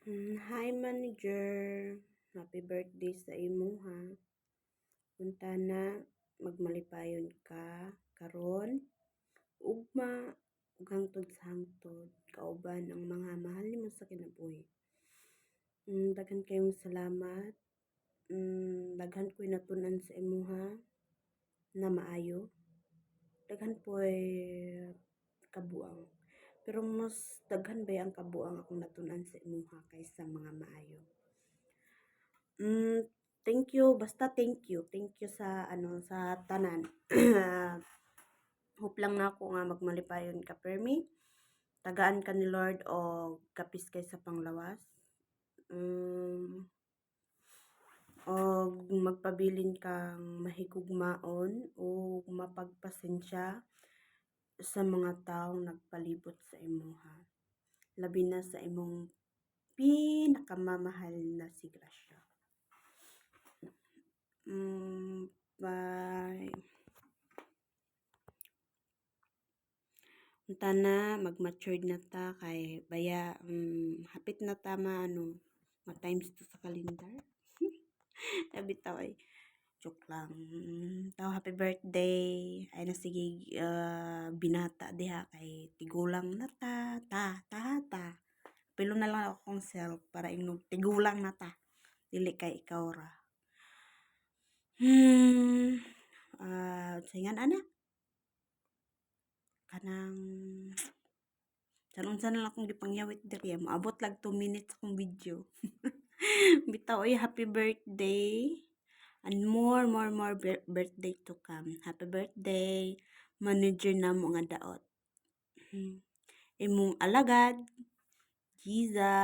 Hi manager, happy birthday sa imo ha. Unta na magmalipayon ka karon ugma ug hangtod sa hangtod kauban ang mga mahal nimo sa kinabuhi. Daghan kayong salamat. Daghan ko'y natun-an sa imuha na maayo. Daghan po'y kabuang. Pero mas daghan ba ang kabuang akong natun-an sa imuha kaysa mga maayo. Thank you, basta thank you. Thank you sa sa tanan. Hope lang na ako nga magmalipayon ka permi. Tagaan ka ni Lord o kapis kay sa panglawas. O magpabilin kang mahigugmaon o mapagpasensya sa mga taong nagpalibot sa imuha. Labi na sa imong pinakamamahal na si Gracia. Bye. Unta na mag-matured na ta kay baya hapit na ta ma times 2 sa kalendar. Bitaw ay joke lang. Taw happy birthday. Ay na sige binata diha kay tigulang na ta. Pilo na lang akong self para ingnog tigulang na ta. Dili kay ikaw ra. Singan ana kanang unsa na lang akong gipangyawit diri maabot lag 2 minutes akong video. Bitaw ay happy birthday and more birthday to come. Happy birthday manager namo nga daot. Imong alagad Giza.